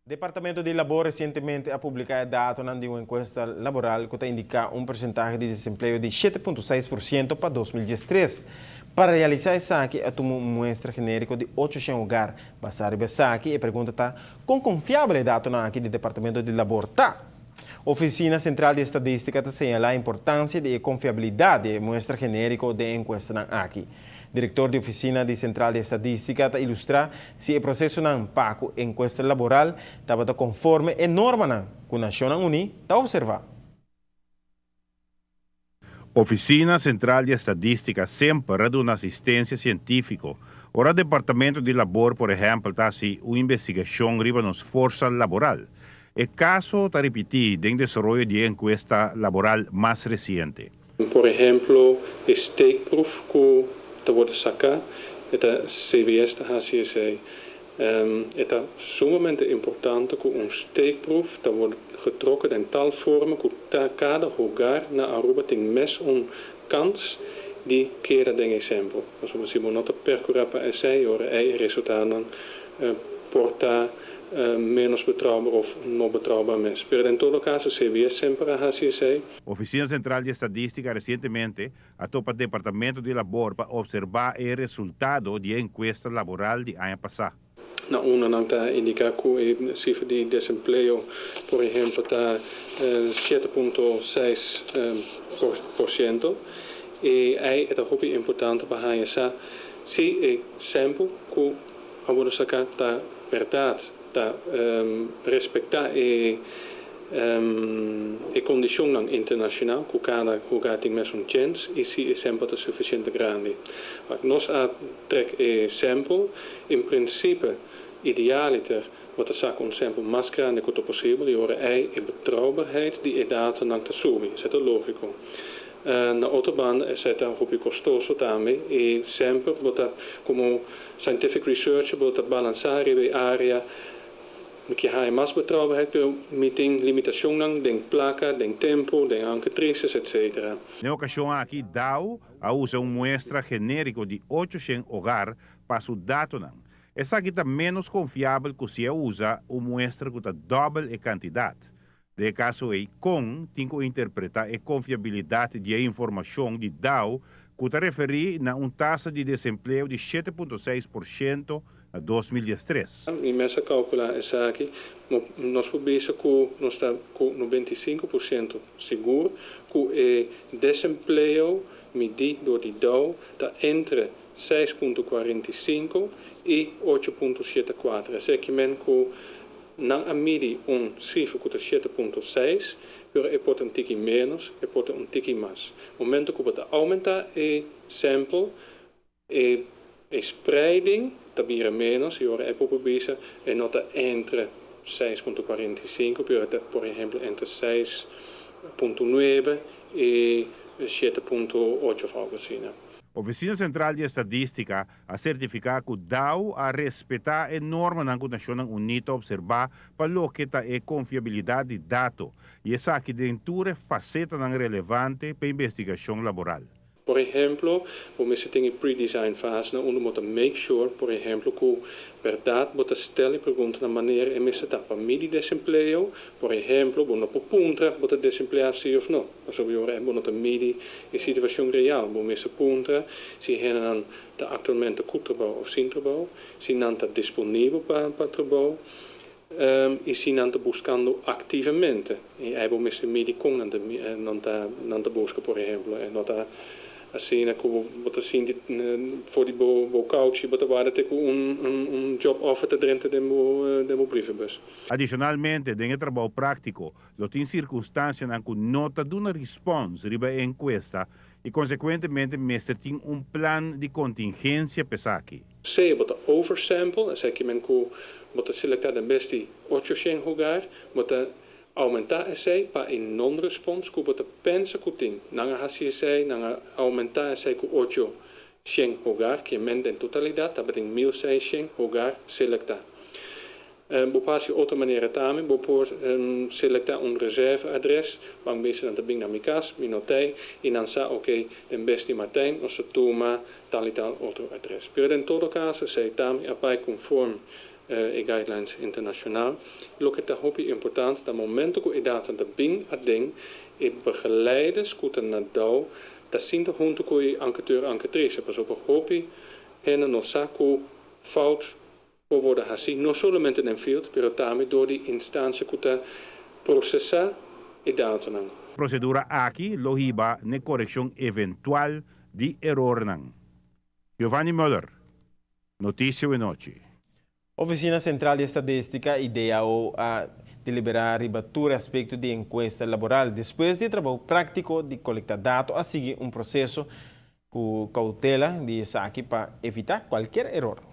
Departamento di Lavoro recentemente ha pubblicato datos di un'encuesta laboral que indica um percentual de desemprego de 7,6% para 2013. Para realizar isso aqui, a uma muestra genérica de 800 lugares. Basari Besaki e pergunta tá com confiável dados aqui do Departamento de Labor tá. Oficina Central de Estadística señala a importância de confiabilidade de muestra genérica de encuesta aqui. Diretor de Oficina de Central de Estadística ilustra se o processo de impacto encuesta laboral estava conforme a norma que a Nação Unida está observando. Oficina Central de Estadística sempre dá uma assistência científica. Ora, o Departamento de Labor, por exemplo, está assim uma investigação riba nos força laboral. O caso está repetido em desenvolvimento de encuesta laboral mais recente. Por exemplo, o steekproef que wordt sacado, é CBS da HCSC. É sumamente importante que steekproef wordt getrokken in tal vormen, que cada lugar na Aruba tem mes kans die keren den exemplo. Dus we zien dat percurar para essay, ora resultaten porta menos betrouwbaar of não betrouwbaar mes. Pero em todo caso, CBS sempre a HCSC. Oficina Central de Estadística recentemente a topa Departamento de Labor para observar o resultado de encuesta laboral de ano passado. Na una está indica que a cifra de desempleo, por exemplo, está 7,6%. E aí é muito importante para a essa se o sample que a vou sacar está verdade, está respeitar a condição internacional que cada lugar tem mais chance e se o sample é suficiente grande. Nós trek o sample, em princípio, idealiter wordt de zaak sample mais grande quanto possível e ora é a betrouwbaarheid die data não te sobe. Isso é lógico. Na autobahn é muito custoso também e sempre wordt como scientific research wordt balançar a área que há mais betrouwbaarheid, mas tem limitação tem placa, tem tempo, tem anquetrices, etc. Na ocasião aqui, DAO usa uma muestra genérica de 800 hogares para o dado. Essa aqui está menos confiável que se usa uma muestra que está doble a quantidade. De caso aí, tem que interpretar a confiabilidade de informação de DAO que está referindo a uma taxa de desemprego de 7,6% em 2013. E nessa calcular essa aqui, nós podemos que nós está com 95% seguro que o desemprego medido por DAO está entre 6,45 e 8,74. É segmento que não mede cifra que é 7,6, mas pode tique menos, pode tique mais. No momento que você aumenta o sample, a spreiding está menos, e é probabilidade é nota entre 6,45, por exemplo, entre 6,9 e 7,8 algo assim. Oficina Central de Estadística a certificar que o DAO a respeitar a norma na Nação Unida observar para lo que está a confiabilidade de dados e essa aqui dentro faceta relevante para a investigação laboral. Por exemplo, você tem a pre-design fase, onde você make sure, por exemplo, que verdade você stelle pergunta na maneira em que você está para medir desemprego, por exemplo, você não punta, você desemplear sim ou não. Então, você medir a situação real, você punta, se ele está atualmente com trabalho ou sem trabalho, se não está disponível para trabalho, e se não está buscando ativamente. E aí você medir com não está buscando, por exemplo, assim, wat zien voor die coach, wat er tem job offer dentro do brievenbus. Adicionalmente, dentro do trabalho prático, lo tem circunstâncias em que nota de uma resposta riba a encuesta e, consequentemente, mestre tem plano de contingência para aqui. Se wat oversample, zeg je men que wat selectar de beste 800 lugar, wat aumentar esse para em non-response que você pensa que tem. Não há esse, não aumentar esse com 800 lugar, que é em totalidade, também tem 1.600 lugar selectar. Você pode de outra maneira também, você pode selectar reserveadres, bang mensen dat bing na mi kas, mi notei, e dan sa ok, den beste Martijn, of se toma tal e tal outro adres. Pero em todo caso, se também apai conforme e guidelines internacional. Lo que está hopi importante, dat momento que data da bing a ding, e begeleiders kuta na dau, da sinta junto com o enquêteur enquêtrice, pas op hopi, en no saco fout por worden assim, não somente no field, pero também door die instância que está processar e data não. Procedura aqui lohiba ne corrección eventual de error nang. Giovanni Müller, Notícia e Noche. Oficina Central de Estadística ideou a deliberar ribattura aspecto de encuesta laboral depois de trabalho prático de coletar dados a seguir um processo com cautela de saque para evitar qualquer erro.